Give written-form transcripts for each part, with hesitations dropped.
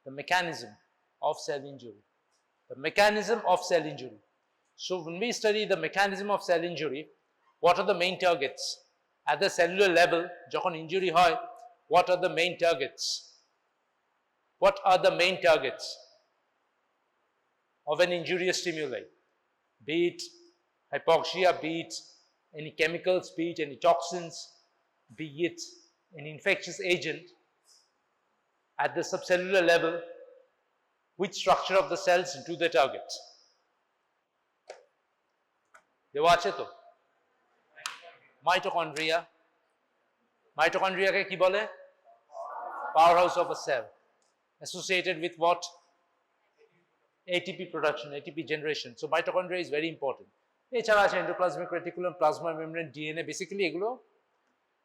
The mechanism of cell injury. The mechanism of cell injury. So when we study the mechanism of cell injury, what are the main targets? At the cellular level, যখন injury হয়, what are the main targets? What are the main targets of an injurious stimuli? Be it hypoxia, be it any chemicals, be it any toxins, be it an infectious agent. At the subcellular level, which structure of the cells do they target? দেওয়া আছে তো? Mitochondria. Mitochondria কে কি বলে? Powerhouse of a cell. Associated with what? ATP production, ATP generation. So mitochondria is very important. এছাড়া আছে endoplasmic reticulum, plasma membrane, DNA, basically এগুলো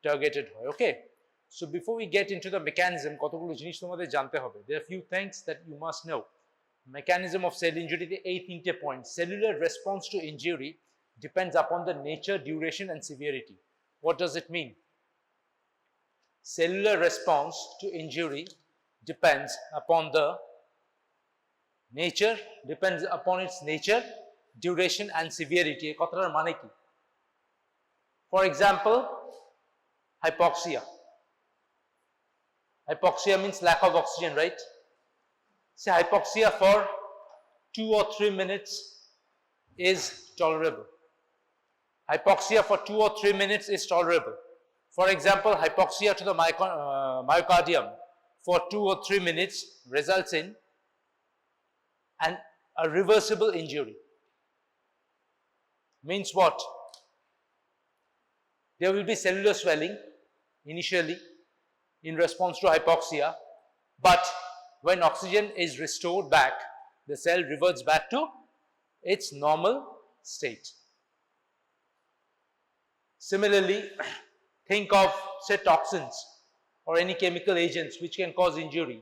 targeted হয়. Okay. So before we get into the mechanism, কতগুলো জিনিস তোমাদের জানতে হবে. There are few things that you must know. Mechanism of cell injury, the 8 points. Cellular response to injury depends upon the nature, duration and severity. What does it mean? Cellular response to injury depends upon the nature, depends upon its nature, duration and severity. কথাটার মানে কি? For example, hypoxia. Hypoxia means lack of oxygen, right? Say hypoxia for 2 or 3 minutes is tolerable. Hypoxia for 2 or 3 minutes is tolerable. For example, hypoxia to the myocardium for 2 or 3 minutes results in a reversible injury. Means what? There will be cellular swelling initially in response to hypoxia, but when oxygen is restored back, the cell reverts back to its normal state. Similarly, think of, say, toxins or any chemical agents which can cause injury.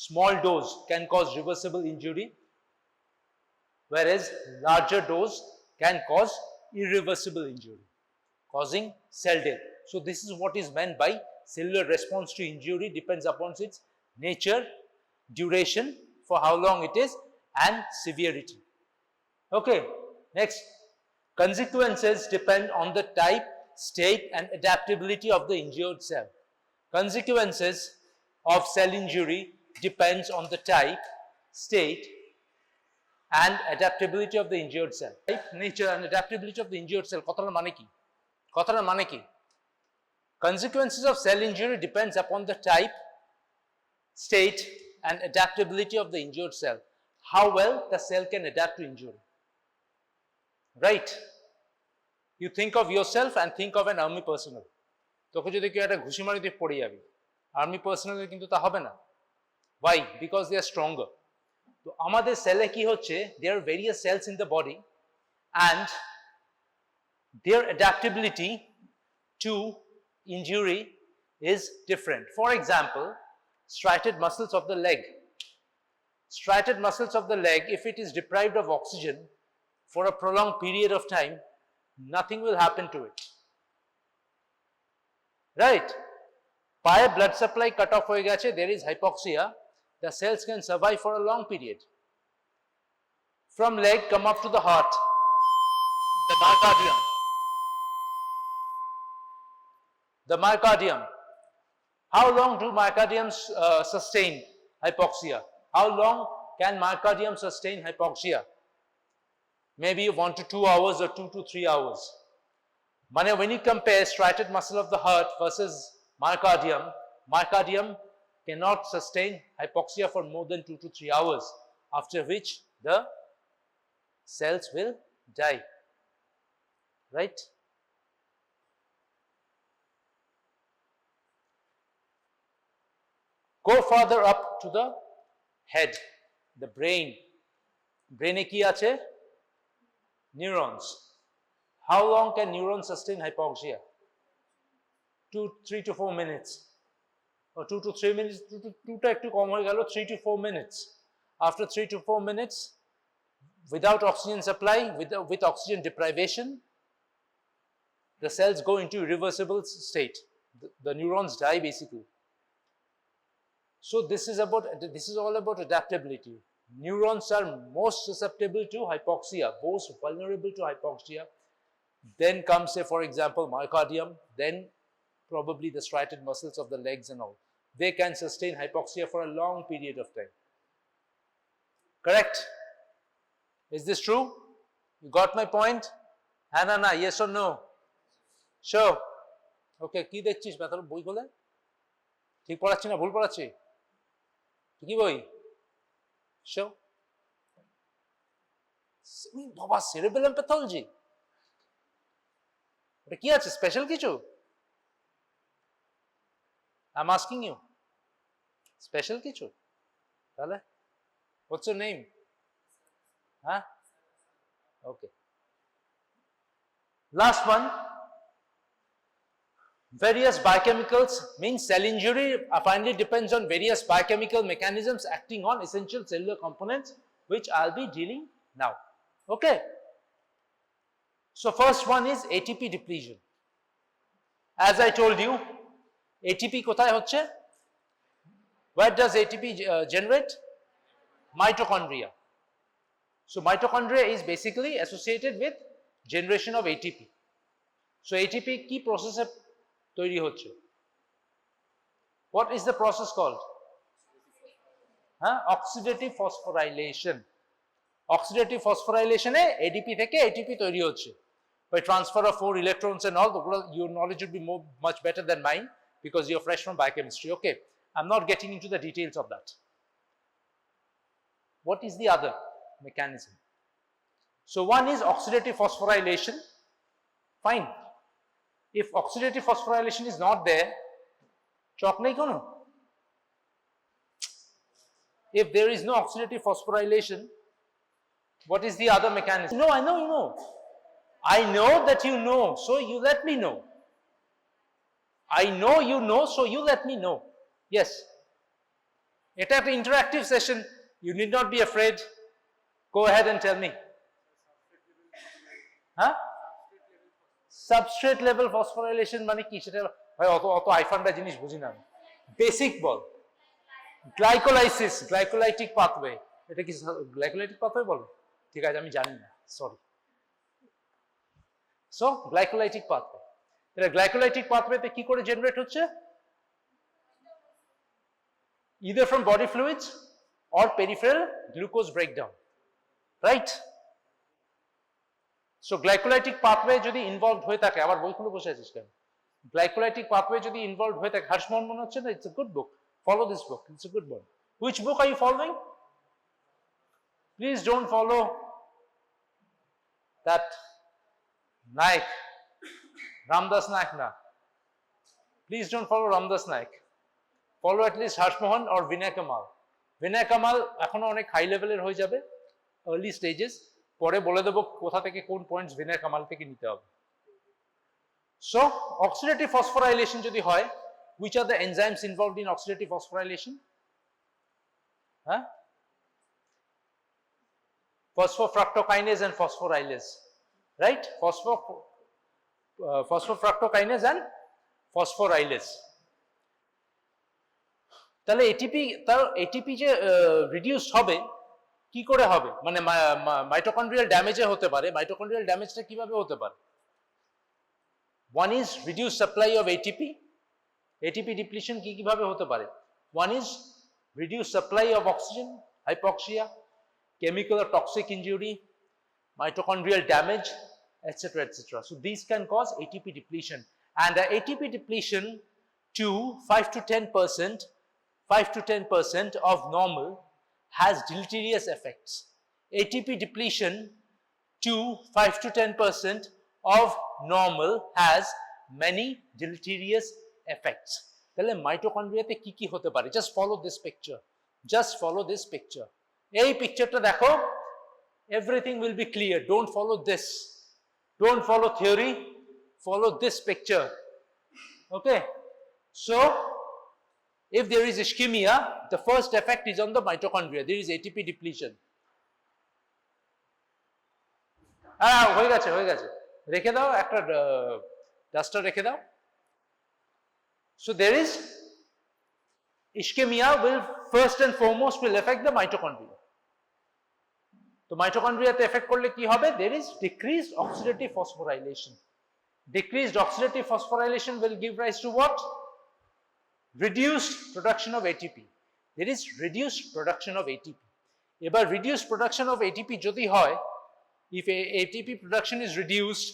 Small dose can cause reversible injury, whereas larger dose can cause irreversible injury, causing cell death. So this is what is meant by cellular response to injury depends upon its nature, duration, for how long it is, and severity. Okay, next. Consequences depend on the type, state and adaptability of the injured cell. Consequences of cell injury depends on the type, state and adaptability of the injured cell. Type, nature and adaptability of the injured cell. কথাটার মানে কি? কথাটার মানে কি? Consequences of cell injury depends upon the type, state and adaptability of the injured cell. How well the cell can adapt to injury. Right? You think of yourself and think of an army personnel. তোকে যদি কেউ একটা ঘুষি মারি তুই পড়ে যাবি। Army personal কিন্তু তা হবে না। Why? Because they are stronger. তো আমাদের সেলে কি হচ্ছে, there are various cells in the body and their adaptability to injury is different. For example, striated muscles of the leg. Striated muscles of the leg, if it is deprived of oxygen for a prolonged period of time, nothing will happen to it. Right? Paye blood supply cut off hoye geche, there is hypoxia, the cells can survive for a long period. From leg come up to the heart, the myocardium. The myocardium. How long do myocardiums sustain hypoxia? How long can myocardium sustain hypoxia? Maybe 1 to 2 hours or 2 to 3 hours. When you compare striated muscle of the heart versus myocardium, myocardium cannot sustain hypoxia for more than 2 to 3 hours, after which the cells will die. Right? Go further up to the head, the brain. Brain e ki ache? Neurons. How long can neurons sustain hypoxia? 3 to 4 minutes. Or 2 to 3 minutes, 2 ta ekটু কম হয়ে গেল, 3 to 4 minutes. After 3 to 4 minutes, without oxygen supply, with oxygen deprivation, the cells go into irreversible state. The neurons die basically. So this is all about adaptability. Neurons are most susceptible to hypoxia, most vulnerable to hypoxia. Then comes, say, for example, myocardium, then probably the striated muscles of the legs and all. They can sustain hypoxia for a long period of time. Correct? Is this true? You got my point? Hannah, yes or no? Sure. Okay, কি দেখছিস বেতন বই খোলে? ঠিক পড়াচ্ছি না ভুল পড়াচ্ছি? কি বই? Sure. বাবা cerebellum pathology. এটা কি আছে স্পেশাল কিছু? I'm asking you. Special কিছু? তাহলে? What's your name? Huh? Okay. Last one. Various biochemicals means cell injury finally depends on various biochemical mechanisms acting on essential cellular components, which I'll be dealing now. Okay. So first one is ATP depletion. As I told you, ATP কোথায় হচ্ছে? Where does ATP generate? Mitochondria. So mitochondria is basically associated with generation of ATP. So ATP কি process তৈরি হচ্ছে? What is the process called? Oxidative phosphorylation. Oxidative phosphorylation A ADP থেকে ATP তৈরি হচ্ছে. By transfer of 4 electrons and all, your knowledge would be much better than mine because you're fresh from biochemistry. Okay, I'm not getting into the details of that. What is the other mechanism? So one is oxidative phosphorylation. Fine. If oxidative phosphorylation is not there, chalk nahi kono. If there is no oxidative phosphorylation, what is the other mechanism? No, I know you know. I know that you know, so you let me know. I know you know, so you let me know. Yes. It's an interactive session. You need not be afraid. Go ahead and tell me. Huh? Substrate level phosphorylation মানে কি সেটা ভাই অত আইফান্ডা জিনিস বুঝি না basic বল glycolysis গ্লাইকোলাইটিক pathway এটা কি গ্লাইকোলাইটিক পাথওয়ে বল ঠিক আছে আমি জানি না সরি সো গ্লাইকোলাইটিক পাথওয়ে এটা গ্লাইকোলাইটিক পাথওয়েতে কি করে জেনারেট হচ্ছে either from body fluids or peripheral glucose breakdown right. So glycolytic pathway যদি involved হয়ে থাকে আবার বই খুলে বসে আছিস কেন glycolytic pathway যদি involved হয়ে থাকে হর্ষমোহন মনে হচ্ছে না it's a good book follow this book it's a good one which book are you following please don't follow that Naik Ramdas Naik na please don't follow Ramdas Naik follow at least Harshmohan or Vinay Kamal এখনো অনেক high লেভেলের হয়ে যাবে early stages পরে বলে দেব কোথা থেকে কোন পয়েন্টস Vinay Kamal থেকে নিতে হবে so oxidative phosphorylation যদি হয় which are the enzymes involved in oxidative phosphorylation phosphofructokinase and phosphorylase right phosphofructokinase and phosphorylase তাহলে ATP যে রিডিউসড হবে কি করে হবে মানে মাইটোকন্ড্রিয়াল ড্যামেজে হতে পারে মাইটোকন্ড্রিয়াল ড্যামেজটা কিভাবে হতে পারে one is reduced supply of ATP depletion কিভাবে হতে পারে one is reduced supply of oxygen hypoxia chemical or toxic injury mitochondrial damage etc so these can cause ATP depletion and the ATP depletion to 5 to 10% of normal has deleterious effects. ATP depletion to 5 to 10% of normal has many deleterious effects. তাহলে মাইটোকন্ড্রিয়াতে কি হতে পারে just follow this picture এই পিকচারটা দেখো everything will be clear don't follow this don't follow theory follow this picture okay so if there is ischemia the first effect is on the mitochondria there is ATP depletion হয়ে গেছে রেখে দাও একটা duster রেখে দাও so there is Ischemia will first and foremost will affect the mitochondria. তো মাইটোকন্ড্রিয়াতে effect করলে কি হবে? There is decreased oxidative phosphorylation. Decreased oxidative phosphorylation will give rise to what? Reduced production of ATP. There is reduced production of ATP. এবার reduced production of ATP যদি হয়, if ATP production is reduced,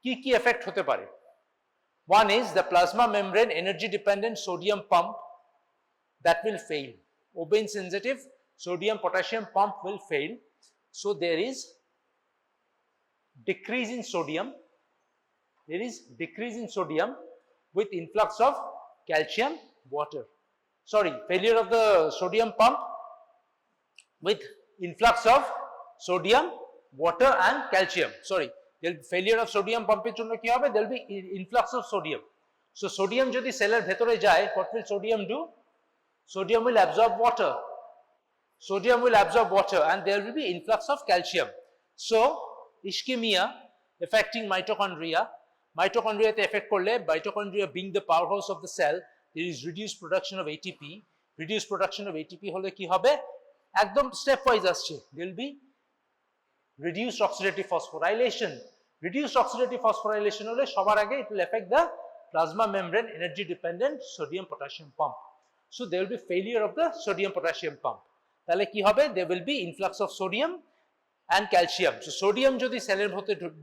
কি effect হতে পারে? One is the plasma membrane energy dependent sodium pump that will fail. Obeying sensitive sodium potassium pump will fail. So there is decrease in sodium. There is decrease in sodium with influx of calcium, water. Sorry, failure of the sodium pump with influx of sodium, water and calcium. Sorry, there will be failure of sodium pump এর জন্য কি হবে? There will be influx of sodium. So sodium যদি সেলের ভেতরে যায়, what will sodium do? Sodium will absorb water. Sodium will absorb water and there will be influx of calcium. So ischemia affecting mitochondria. Mitochondria te affect korle, mitochondria being the powerhouse of the cell, there is reduced production of ATP. Reduced production of ATP hole ki hobe? Ekdom step wise asche. There will be reduced oxidative phosphorylation. Reduced oxidative phosphorylation hole shobar age it will affect the plasma membrane energy dependent sodium potassium pump. So there will be failure of the sodium potassium pump. তাহলে কি হবে? There will be influx of sodium and calcium. So sodium যদি সেলের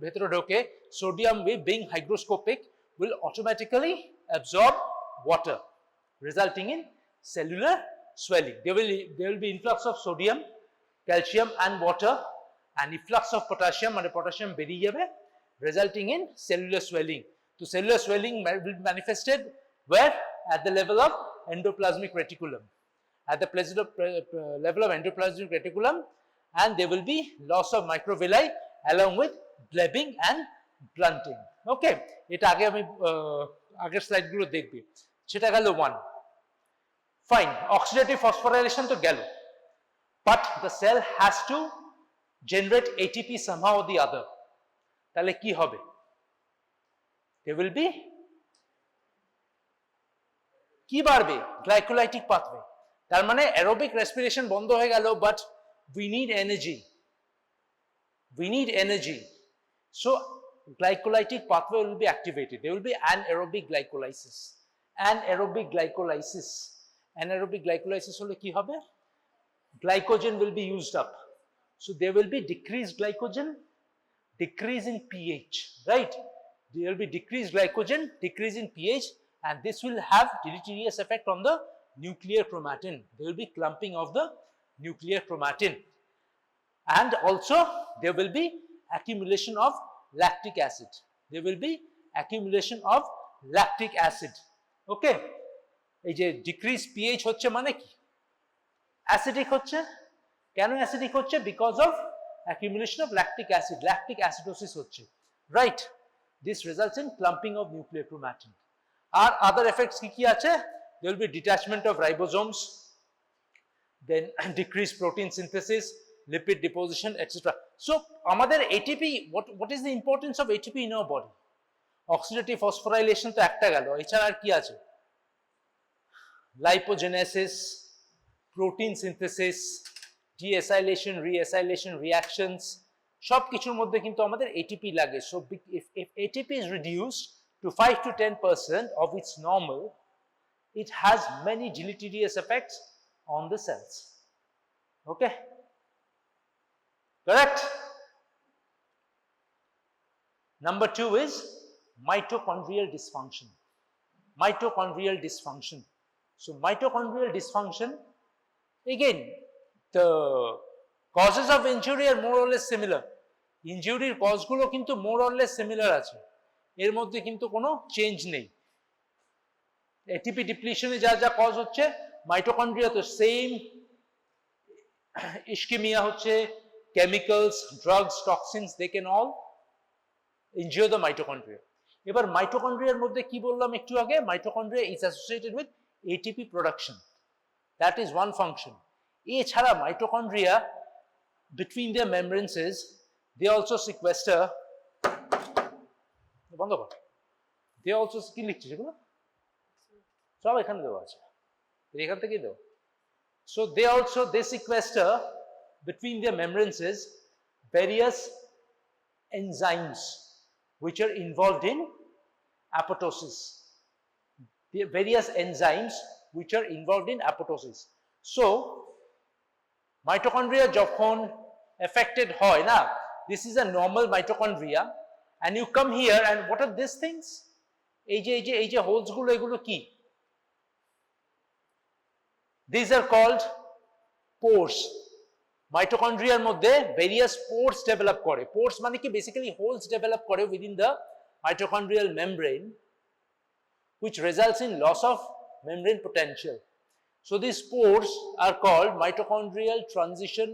ভেতরে ঢোকে, sodium being hygroscopic will automatically absorb water, resulting in cellular swelling. There will be influx of sodium, calcium and water and efflux of potassium, মানে potassium বেরিয়ে যাবে, resulting in cellular swelling. So cellular swelling will be manifested where? At the level of endoplasmic reticulum. At the level of endoplasmic reticulum, and there will be loss of microvilli along with blebbing and blunting. Okay, এটা আগে আমি আগের slide গুলো দেখবি, সেটা গেল 1. Fine, oxidative phosphorylation তো গেল, but the cell has to generate ATP somehow or the other. তাহলে কি হবে? There will be কি বাড়বে? Glycolytic pathway. তার মানে aerobic respiration বন্ধ হয়ে গেল, but we need energy. We need energy. So glycolytic pathway will be activated. There will be anaerobic glycolysis. Anaerobic glycolysis. Anaerobic glycolysis হলে কি হবে? Glycogen will be used up. So there will be decreased glycogen, decrease in pH, right? There will be decreased glycogen, decrease in pH, and this will have deleterious effect on the nuclear chromatin. There will be clumping of the nuclear chromatin, and also there will be accumulation of lactic acid. There will be accumulation of lactic acid. Okay, এই যে decrease pH হচ্ছে মানে কি? Acidic হচ্ছে. কেন acidic হচ্ছে? Because of accumulation of lactic acid. Lactic acidosis হচ্ছে, right? This results in clumping of nuclear chromatin. R other effects কি আছে? There will be detachment of ribosomes, then decreased protein synthesis, lipid deposition, etc. So আমাদের ATP, what is the importance of ATP in our body? Oxidative phosphorylation তো একটা গেল, এছাড়া আর কি আছে? Lipogenesis, protein synthesis, deacylation, reacylation reactions, সব কিছুর মধ্যে কিন্তু আমাদের ATP লাগে. So if ATP is reduced to 5 to 10% of its normal, it has many deleterious effects on the cells. Okay, correct? Number 2 is mitochondrial dysfunction. Mitochondrial dysfunction. So mitochondrial dysfunction, again, the causes of injury are more or less similar. Injury cause গুলো কিন্তু more or less similar আছে, এর মধ্যে কিন্তু কোনো change নেই. ATP depletion এ যা যা কজ হচ্ছে, মাইটোকন্ড্রিয়া তো সেম. ইস্কেমিয়া হচ্ছে chemicals, drugs, toxins, they can all injure the mitochondria. এবার মাইটোকন্ড্রিয়ার মধ্যে কি বললাম একটু আগে? Mitochondria is associated with ATP production. That is one function. এছাড়া mitochondria between their membranes they also sequester, বন্ধ কর, they also কি লিখছে সেগুলো সব এখানে দেওয়া আছে, এখান থেকে দাও। So they sequester between their membranes various enzymes which are involved in apoptosis. The various enzymes which are involved in apoptosis. So mitochondria যখন affected হয় না, this is a normal mitochondria and you come here and what are these things? এই যে holes গুলো, এগুলো কি? These are called pores. Mitochondriaর মধ্যে various pores develop করে. Pores মানে কি basically holes develop করে within the mitochondrial membrane which results in loss of membrane potential. So these pores are called mitochondrial transition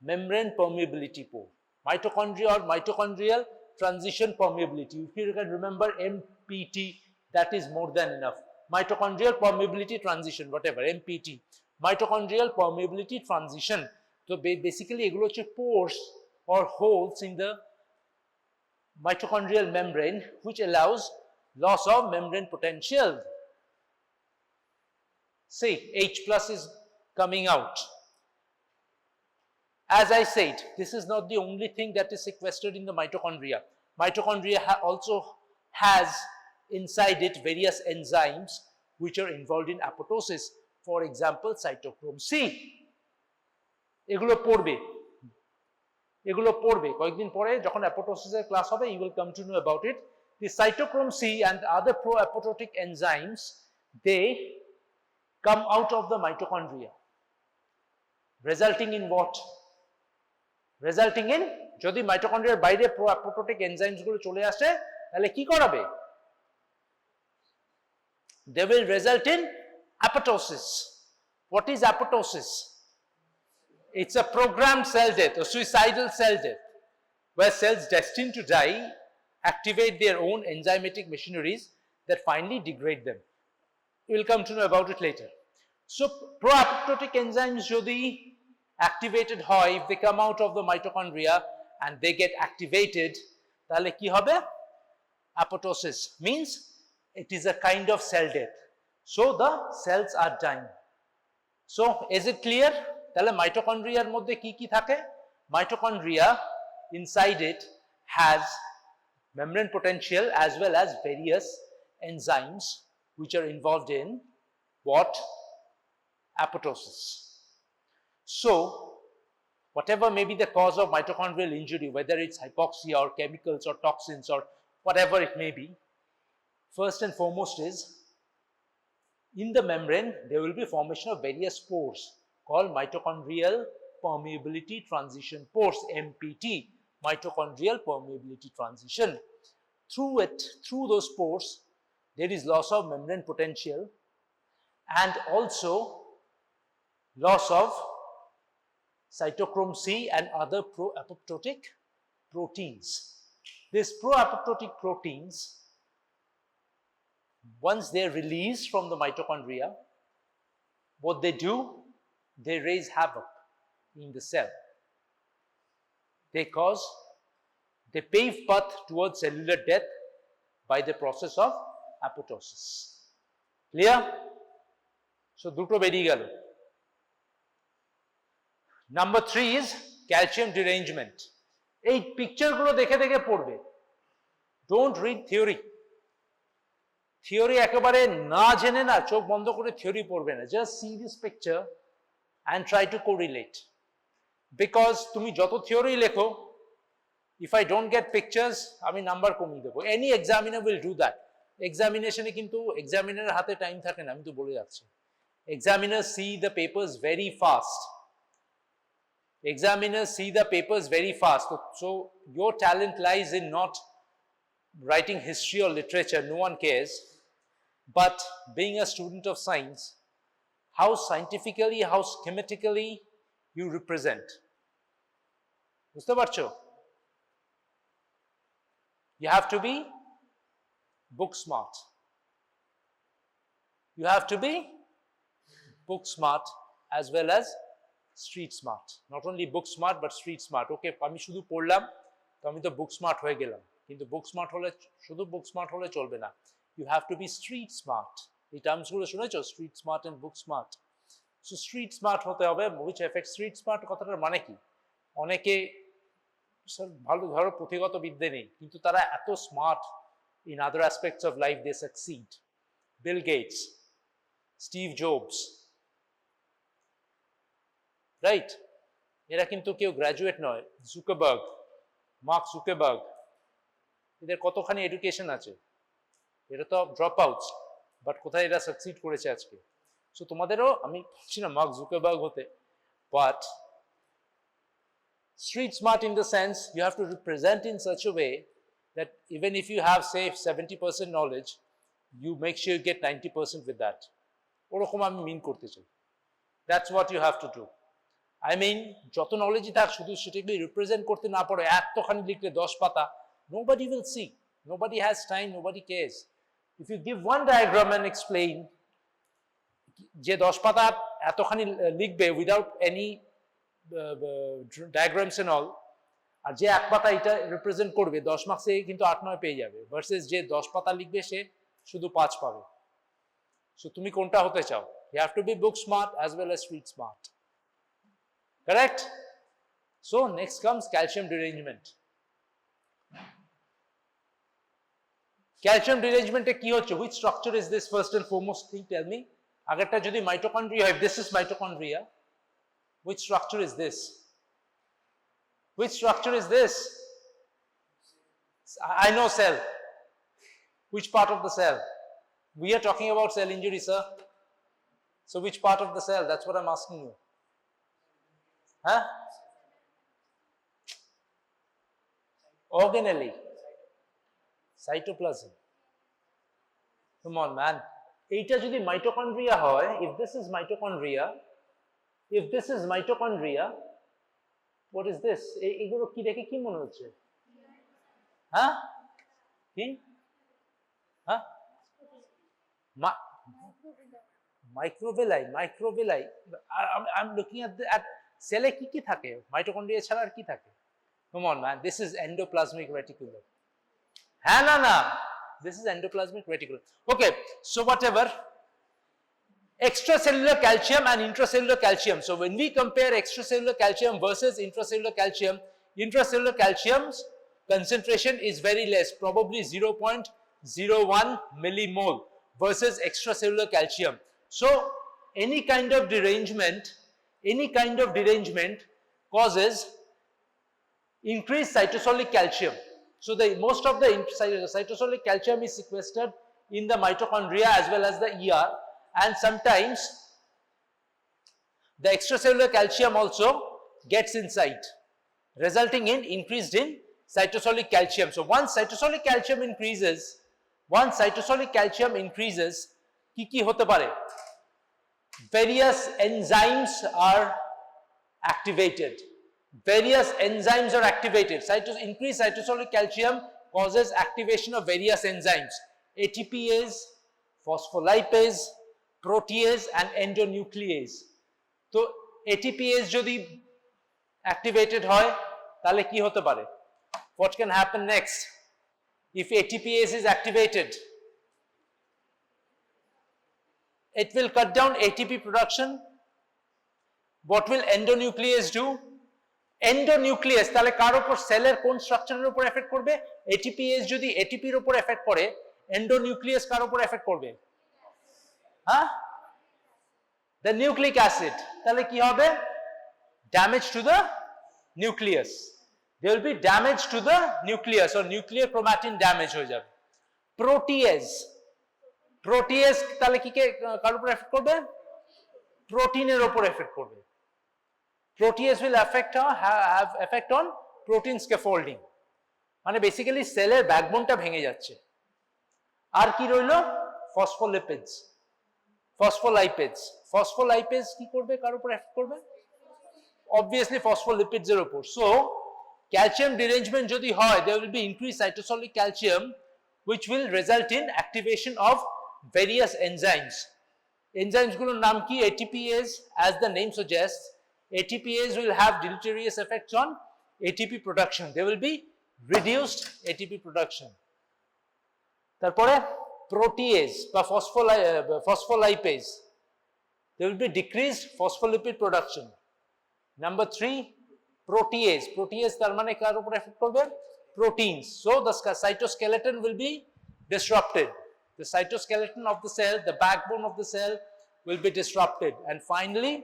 membrane permeability pore. Mitochondria or mitochondrial transition permeability. If you can remember MPT, that is more than enough. Mitochondrial permeability transition, whatever, MPT. Mitochondrial permeability transition. So basically এগুলো হচ্ছে pores or holes in the mitochondrial membrane which allows loss of membrane potential. See, H plus is coming out. As I said, this is not the only thing that is sequestered in the mitochondria. Mitochondria also has inside it various enzymes which are involved in apoptosis. For example, cytochrome C. এগুলো পড়বে কয়েকদিন পরে যখন apoptosis class হবে, you will come to know about it. The cytochrome C and other pro-apoptotic enzymes, they come out of the mitochondria, resulting in what? Resulting in, যদি মাইটোকন্ড্রিয়ার বাইরে pro-apoptotic enzymes গুলো চলে আসে, তাহলে কি করাবে? They will result in apoptosis. What is apoptosis? It's a programmed cell death, a suicidal cell death, where cells destined to die activate their own enzymatic machineries that finally degrade them. We will come to know about it later. So pro-apoptotic enzymes যদি activated হয়, if they come out of the mitochondria and they get activated, তাহলে কি হবে? Apoptosis means it is a kind of cell death. So the cells are dying. So is it clear? তাহলে mitochondriaর মধ্যে কি থাকে? Mitochondria inside it has membrane potential as well as various enzymes which are involved in what? Apoptosis. So whatever may be the cause of mitochondrial injury, whether it's hypoxia or chemicals or toxins or whatever it may be, first and foremost is in the membrane there will be formation of various pores called mitochondrial permeability transition pores, MPT, mitochondrial permeability transition. Through those pores, there is loss of membrane potential and also loss of cytochrome C and other pro-apoptotic proteins. These pro-apoptotic proteins, once they are released from the mitochondria, what they do, they raise havoc in the cell. They pave path towards cellular death by the process of apoptosis. Clear? So দুটো বেরিয়ে গেল. Number 3 is calcium derangement. এই picture গুলো দেখে পড়বে. Don't read theory. Theory একেবারে না জেনে না, চোখ বন্ধ করে theory পড়বে না. Just see this picture and try to correlate. Because তুমি যত theory লেখো, if I don't get pictures, আমি নাম্বার কমিয়ে দেবো. Any examiner will do that. Examination-এ কিন্তু examiner-এর হাতে টাইম থাকে না, আমি তো বলে যাচ্ছি. Examiners see the papers very fast. Examiners see the papers very fast. So your talent lies in not writing history or literature, no one cares. But being a student of science, how scientifically, how schematically you represent. বুঝতে পারছো? You have to be book smart. You have to be book smart as well as street smart. Not only book smart but street smart. Okay, আমি শুধু পড়লাম তো আমি তো book smart হয়ে গেলাম, কিন্তু book smart হলে শুধু book smart হলে চলবে না. You have to be street smart. এই টার্মস গুলো শুনেছো, street smart and book smart. So street smart হতে হবে, which affects স্ট্রিট স্মার্ট কথাটার মানে কি? অনেকে ভালো ধরো পুঁথিগত বিদ্যে নেই, কিন্তু তারা এত smart in other aspects of life, they succeed. Bill Gates, Steve Jobs, right? এরা কিন্তু কেউ গ্র্যাজুয়েট নয়। জুকারবার্গ, মার্ক জুকারবার্গ, এদের কতখানি এডুকেশন আছে, এটা তো ড্রপ আউটস, বাট কোথায় এরা সাকসিড করেছে আজকে। সো তোমাদেরও আমি বলছি না মার্ক জুকারবার্গ হতে, but street smart in the sense you have to represent in such a way that even if you have say 70% knowledge, you make sure you get 90% with that. ওরকম আমি মিন করতে চাই। That's what you have to do. I mean, যত নলেজই থাক, শুধু সেটাকে represent করতে না পারো, এতখানি লিখলে 10 পাতা, nobody will see, nobody has time, nobody cares. If you give one diagram and explain, যে 10 পাতা এতখানি লিখবে without any diagrams and all, আর যে এক পাতা এটা রিপ্রেজেন্ট করবে 10 মার্কসে কিন্তু 8-9 পেয়ে যাবে, ভার্সেস যে 10 পাতা লিখবে সে শুধু 5 পাবে। সো তুমি কোনটা হতে চাও? You have to be book smart as well as street smart. Correct? So next comes calcium derangement. Calcium derangement e ki hocche? Which structure is this? First and foremost thing, tell me. Agarta jodi mitochondria, if this is mitochondria, which structure is this? Which structure is this? I know cell. Which part of the cell? We are talking about cell injury, sir. So which part of the cell? That's what I'm asking you. Huh? Organelle. Cytoplasm. Come on, man. Eta jodi mitochondria hoy, if this is mitochondria, what is this? এগুলো কি দেখে কি মনে হচ্ছে? হ্যাঁ? কি? হ্যাঁ? Microvilli. I'm looking at cell এ কি থাকে? Mitochondria ছাড়া আর কি থাকে? Come on, man. This is endoplasmic reticulum. হ্যাঁ না. This is endoplasmic reticulum. Okay, so whatever. Extracellular calcium and intracellular calcium. So when we compare extracellular calcium versus intracellular calcium's concentration is very less, probably 0.01 millimole versus extracellular calcium. So any kind of derangement causes increased cytosolic calcium. So most of the cytosolic calcium is sequestered in the mitochondria as well as the ER, and sometimes the extracellular calcium also gets inside, resulting in increased in cytosolic calcium. So once cytosolic calcium increases, ki hote pare? Various enzymes are activated. Increased cytosolic calcium causes activation of various enzymes: ATPase, phospholipase, protease and endonuclease. So ATPase jodi activated hoy, tale ki hote pare? What can happen next? If ATPase is activated, it will cut down ATP production. What will endonuclease do? Endonuclease তাহলে কার উপর, সেলের কোন স্ট্রাকচারের উপর effect করবে? ATPase যদি ATP এর উপর এফেক্ট করে, endonuclease কার উপর এফেক্ট করবে? হ্যাঁ, the nucleic acid. তাহলে কি হবে? Damage to the nucleus. There will be damage to the nucleus or nuclear chromatin damage হয়ে যাবে। Protease তাহলে কি কার উপর এফেক্ট করবে? প্রোটিনের উপর এফেক্ট করবে। Protease will have effect on protein scaffolding. মানে বেসিক্যালি সেলের ব্যাকবোনটা ভেঙে যাচ্ছে। আর কি রইল? ফসফোলাইপেজ কি করবে, কার উপর এফেক্ট করবে? অবভিয়াসলি ফসফোলিপিডস এর উপর। সো ক্যালসিয়াম ডিরেঞ্জমেন্ট যদি হয়, there will be increased cytosolic calcium which will result in activation of various enzymes. Enzymes গুলোর নাম কি? ATPase. As the name suggests, ATPase will have deleterious effects on ATP production. There will be reduced ATP production. তারপরে protease বা phospholipase, there will be decreased phospholipid production. Number 3, protease. Protease তার মানে কার উপর effect করবে? Proteins. So the cytoskeleton will be disrupted. The cytoskeleton of the cell, the backbone of the cell will be disrupted, and finally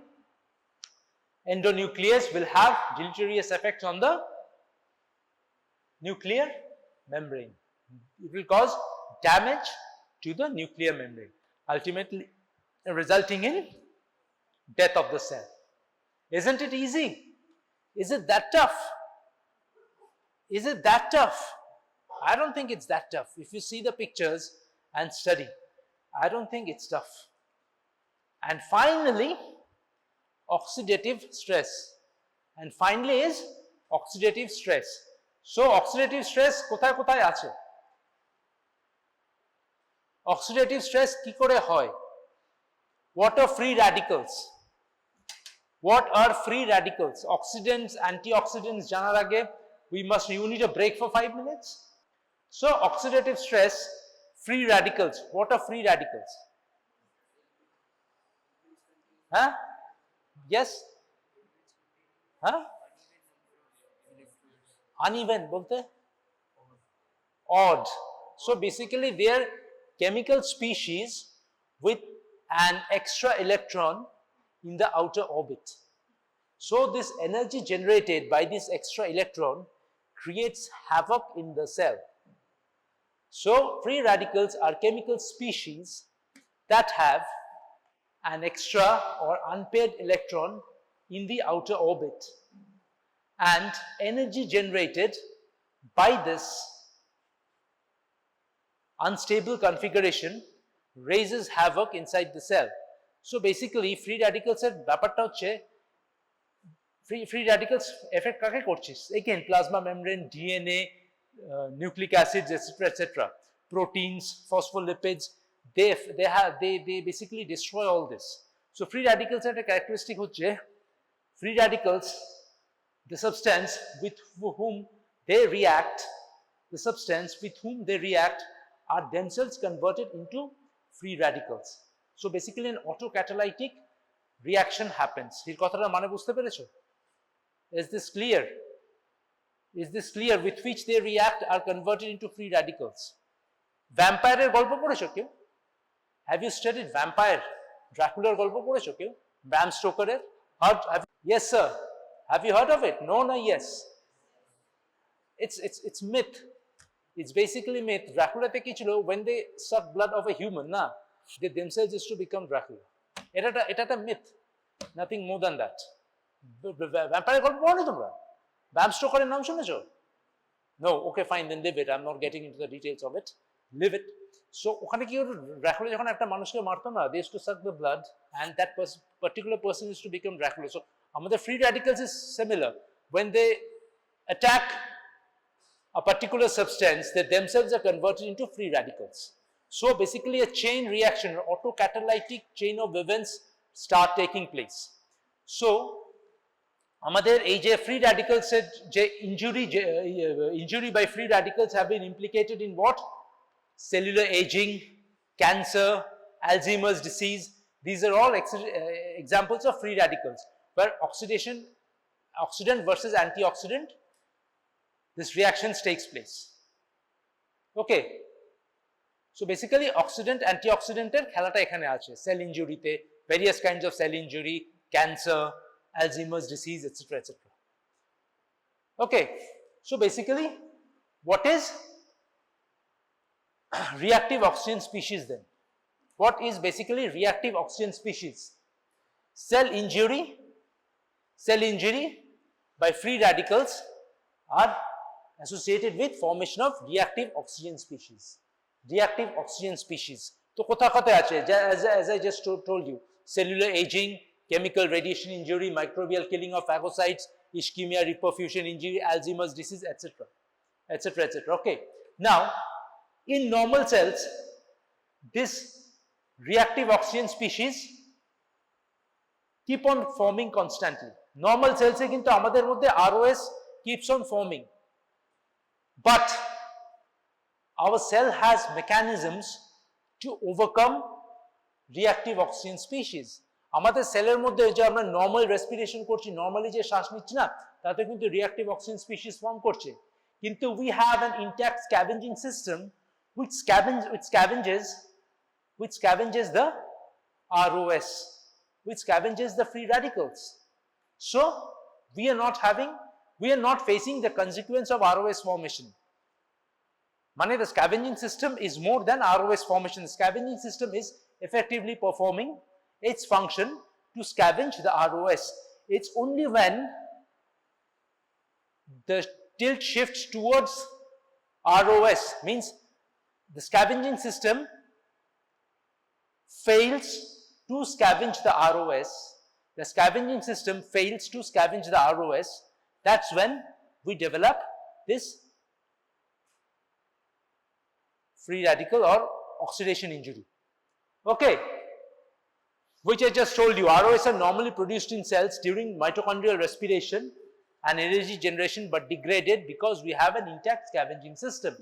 endonuclease will have deleterious effects on the nuclear membrane. It will cause damage to the nuclear membrane, ultimately resulting in death of the cell. Isn't it easy? Is it that tough? Is it that tough? I don't think it's that tough. If you see the pictures and study, I don't think it's tough. And finally, oxidative stress. And finally is oxidative stress. So oxidative stress কোথায় কোথায় আছে? Oxidative stress কি করে হয়? What are free radicals? What are free radicals? Oxidants, antioxidants জানার আগে you need a break for 5 minutes. So oxidative stress, free radicals. What are free radicals? Huh? Yes? Huh? Uneven bolte? Odd. So basically they are chemical species with an extra electron in the outer orbit. So this energy generated by this extra electron creates havoc in the cell. So free radicals are chemical species that have an extra or unpaired electron in the outer orbit, and energy generated by this unstable configuration raises havoc inside the cell. So basically free radicals এর ব্যাপারটা হচ্ছে free radicals effect কাকে করছিস? Again plasma membrane, DNA, nucleic acids, etc., proteins, phospholipids, they basically destroy all this. So free radicals এর একটা characteristic হচ্ছে free radicals, the substance with whom they react are themselves converted into free radicals. So basically an autocatalytic reaction happens. এর কথাটা মানে বুঝতে পেরেছো? Is this clear? Is this clear? With which they react are converted into free radicals. Vampire এর গল্প পড়েছো কেউ? Have you studied vampire? Dracula এর গল্প পড়েছো কেউ? Bram Stoker এর? Yes sir. Have you heard of it? No, yes. It's myth. It's basically myth. Dracula te ki chilo, when they suck blood of a human, they themselves used to become Dracula. Eta ta myth. Nothing more than that. Vampire গল্প পড়ো তোমরা? Bram Stoker এর নাম শুনেছো? No, okay fine, then leave it. I'm not getting into the details of it. Leave it. So ওখানে কি হতো? Dracula যখন একটা মানুষকে মারতো না, they used to suck the blood and that particular person used to become Dracula. So আমাদের free radicals is similar. When they attack a particular substance, they themselves are converted into free radicals. So basically a chain reaction, or autocatalytic chain of events start taking place. So আমাদের এই যে free radicals এর যে injury by free radicals have been implicated in what? Cellular aging, cancer, Alzheimer's disease. These are all examples of free radicals where oxidant versus antioxidant, this reactions takes place. Okay. So basically oxidant antioxidant এর খেলাটা এখানে আছে cell injury তে, various kinds of cell injury, cancer, Alzheimer's disease, etc. Okay. So basically what is reactive oxygen species then? What is basically reactive oxygen species? Cell injury by free radicals are associated with formation of reactive oxygen species. Reactive oxygen species. So kotha ache, as I just told you, cellular aging, chemical radiation injury, microbial killing of phagocytes, ischemia, reperfusion injury, Alzheimer's disease, etc. Okay. Now, in normal cells, this reactive oxygen species keep on forming constantly. Normal cells e kintu amader moddhe ROS keeps on forming. But our cell has mechanisms to overcome reactive oxygen species. আমাদের সেলের মধ্যে যে আমরা normal respiration করছি, normally যে শ্বাস নিচ্ছি না, তাতে কিন্তু রিঅ্যাক্টিভ অক্সিজেন স্পিসিস ফর্ম করছে। কিন্তু we have an intact scavenging system which scavenges the ROS, which scavenges the free radicals. So we are not facing the consequence of ROS formation. Mane, the scavenging system is more than ROS formation. The scavenging system is effectively performing its function to scavenge the ROS. It's only when the tilt shifts towards ROS, means the scavenging system fails to scavenge the ROS. The scavenging system fails to scavenge the ROS. That's when we develop this free radical or oxidation injury. Okay, which I just told you, ROS are normally produced in cells during mitochondrial respiration and energy generation, but degraded because we have an intact scavenging system.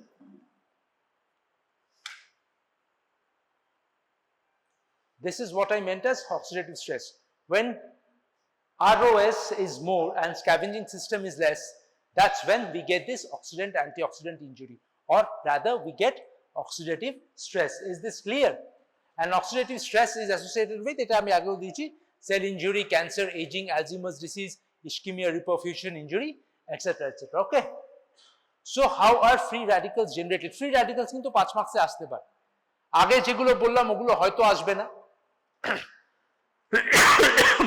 This is what I meant as oxidative stress. When ROS is more and scavenging system is less, that's when we get this oxidant-antioxidant injury, or rather we get oxidative stress. Is this clear? And oxidative stress is associated with, eta ami ageo diyechi, cell injury, cancer, aging, Alzheimer's disease, ischemia, reperfusion injury, etc. etc. Okay. So how are free radicals generated? Free radicals kintu 5 marks e ashte pare. Age jegulo bollam ogulo hoyto ashbe na.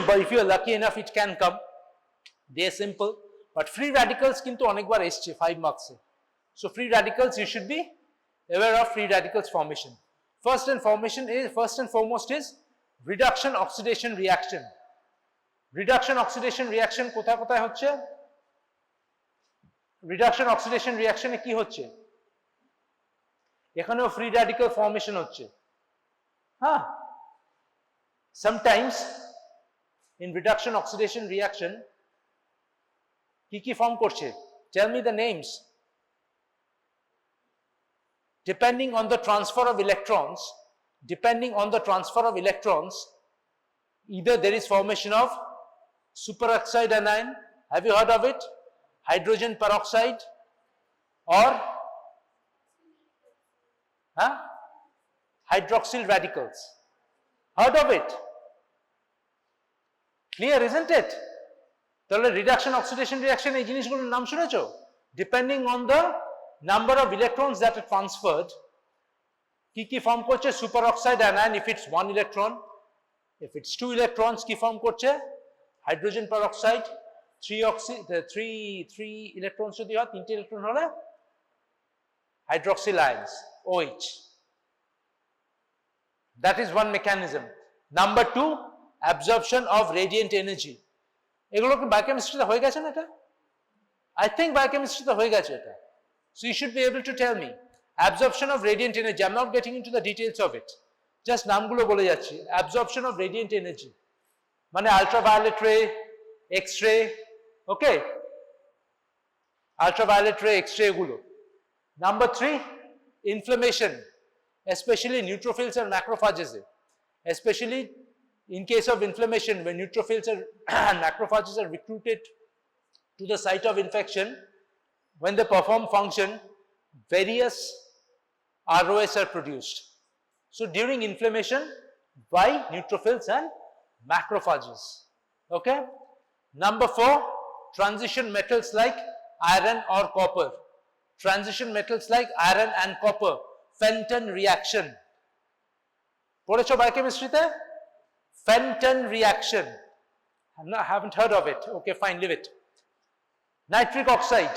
But if you are lucky enough, it can come. They are simple. But free radicals kintu onekbar esche 5 marks e. So free radicals, you should be aware of free radicals formation. First and foremost is reduction oxidation reaction. Reduction oxidation reaction কোথায় কোথায় হচ্ছে? Reduction oxidation reaction এ কি হচ্ছে? এখানেও free radical formation হচ্ছে। হ্যাঁ, sometimes in reduction oxidation reaction কি form করছে? Tell me the names. Depending on the transfer of electrons, either there is formation of superoxide anion, have you heard of it? Hydrogen peroxide, or hydroxyl radicals. Heard of it? Clear, isn't it? তাহলে reduction oxidation reaction এই জিনিসগুলোর নাম শুনেছো? Depending on the number of electrons that are transferred, কি form করছে? Superoxide anion if it's 1 electron, if it's 2 electrons কি form করছে? Hydrogen peroxide, 3 electrons যদি হয়, 3 electron হলে hydroxyl ions, OH. That is one mechanism. Number 2, absorption of radiant energy. এগুলো কি বায়োকেমিস্ট্রিতে হয়ে গেছে না এটা? I think বায়োকেমিস্ট্রিতে হয়ে গেছে এটা. So you should be able to tell me absorption of radiant energy. I'm not getting into the details of it. Just নামগুলো বলে যাচ্ছি. Absorption of radiant energy. মানে ultraviolet ray, X-ray, okay? Ultraviolet ray, X-ray গুলো. Number 3, inflammation, especially neutrophils and macrophages. Especially in case of inflammation, when neutrophils and macrophages are recruited to the site of infection, when they perform function, various ROS are produced. So during inflammation, by neutrophils and macrophages. Okay? Number 4, transition metals like iron or copper. Transition metals like iron and copper, Fenton reaction. পড়েছো বায়োকেমিস্ট্রিতে? Fenton reaction. I haven't heard of it. Okay, fine, leave it. Nitric oxide.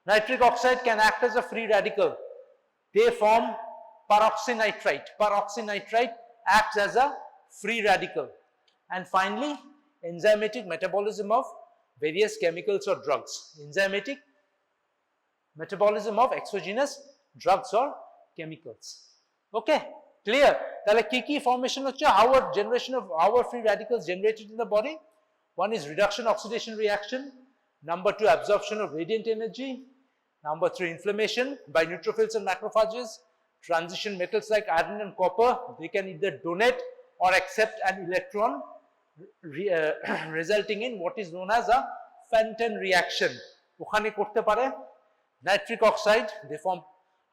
Nitric oxide can act as a free radical. They form peroxynitrite. Peroxynitrite acts as a free radical. And finally, enzymatic metabolism of various chemicals or drugs. Enzymatic metabolism of exogenous drugs or chemicals. Okay, clear? তাহলে কি formation হচ্ছে? How are free radicals generated in the body? One is reduction oxidation reaction. Number 2, absorption of radiant energy. Number 3, inflammation by neutrophils and macrophages. transition metals like iron and copper, they can either donate or accept an electron, resulting in what is known as a Fenton reaction. ওখানে করতে পারে nitric oxide, they form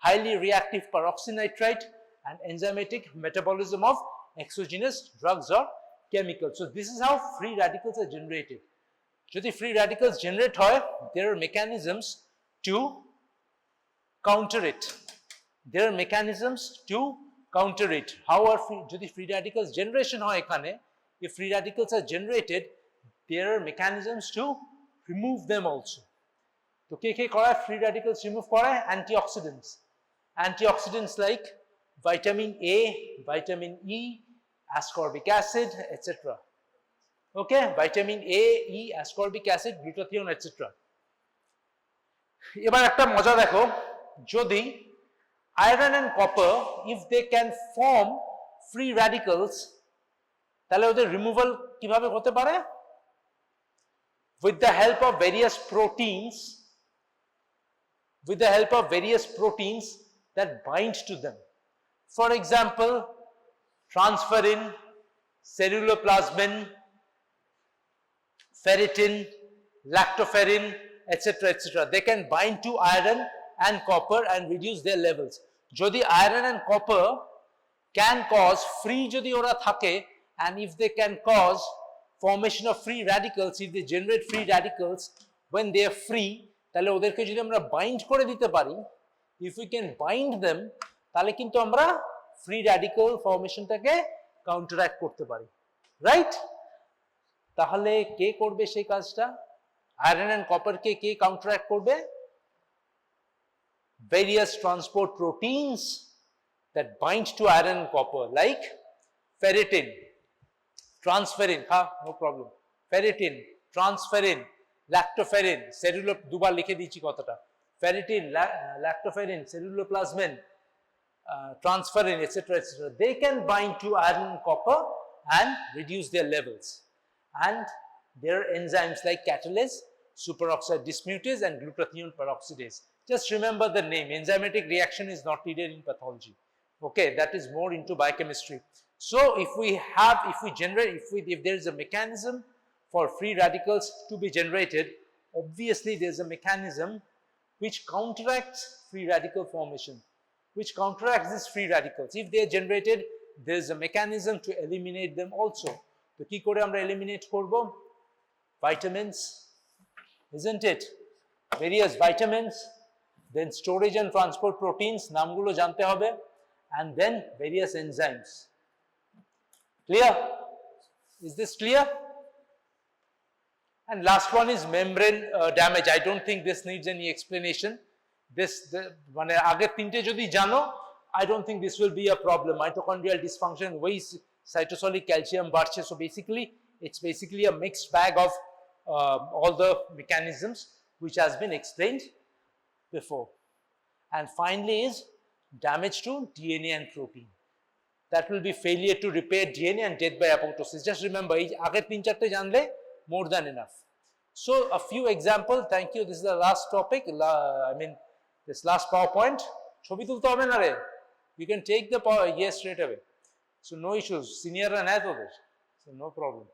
highly reactive peroxynitrite and enzymatic metabolism of exogenous drugs or chemicals. So this is how free radicals are generated. যদি free radicals generate হয়, there are mechanisms to counter it. There are mechanisms to counter it. How are যদি free radicals generation হয় এখানে, if free radicals are generated, there are mechanisms to remove them also. তো কে কে করে free radicals remove করে? Antioxidants. Antioxidants like vitamin A, vitamin E, ascorbic acid, etc. Okay, vitamin A, E, ascorbic acid, glutathione, etc. এবার একটা মজা দেখো, যদি iron and copper, if they can form free radicals, তাহলে ওদের removal কিভাবে হতে পারে? With the help of various proteins, that bind to them. For example, transferrin, celluloplasmin, ferritin, lactoferrin, etc., etc. They can bind to iron and copper and reduce their levels. Jodi iron and copper can cause free jodi ora thake, and if they can cause formation of free radicals, if they generate free radicals when they are free, তাহলে ওদেরকে যদি আমরা bind করে দিতে পারি, if we can bind them, তাহলে কিন্তু আমরা free radical ফর্মেশনটাকে কাউন্টারঅ্যাক্ট করতে পারি, রাইট? তাহলে কে করবে সেই কাজটা? আয়রন এন্ড কপার কে কাউন্টারঅ্যাক্ট করবে? Various transport proteins that bind to iron and copper, like ferritin, transferrin, no problem, ferritin, transferrin, lactoferrin, দুবার লিখে দিচ্ছি কথাটা, ferritin, lactoferrin, celluloplasmin, transferrin, etc., etc. They can bind to iron and copper and reduce their levels. And there are enzymes like catalase, superoxide dismutase, and glutathione peroxidase. Just remember the name. Enzymatic reaction is not needed in pathology. Okay, that is more into biochemistry. So if there is a mechanism for free radicals to be generated, obviously there is a mechanism which counteracts free radical formation, which counteracts these free radicals. If they are generated, there is a mechanism to eliminate them also. So কি করে আমরা eliminate করব? Vitamins, isn't it? Various vitamins, then storage and transport proteins, নামগুলো জানতে হবে, and then various enzymes. Clear? Is this clear? And last one is membrane damage. I don't think this needs any explanation. মানে আগের তিনটে যদি জানো, I don't think this will be a problem. Mitochondrial dysfunction, waste cytosolic calcium বাড়ছে. So basically, it's basically a mixed bag of all the mechanisms which has been explained before. And finally is damage to DNA and protein. That will be failure to repair DNA and death by apoptosis. Just remember, এই আগের তিন চারটে জানলে more than enough. So a few examples. Thank you. This is the last topic. This last PowerPoint. ছবি তুলতে হবে না রে? You can take the power, yes, straight away. So no issues. Senior and others. So no problem.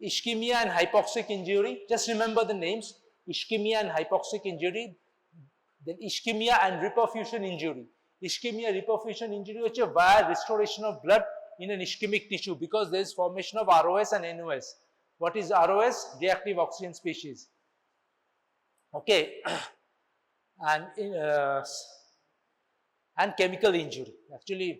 Ischemia and hypoxic injury. Just remember the names. Ischemia and hypoxic injury. Then ischemia and reperfusion injury. Ischemia reperfusion injury হচ্ছে via restoration of blood in an ischemic tissue, because there is formation of ROS and NOS. What is ROS? Reactive oxygen species. Okay. And chemical injury. Actually,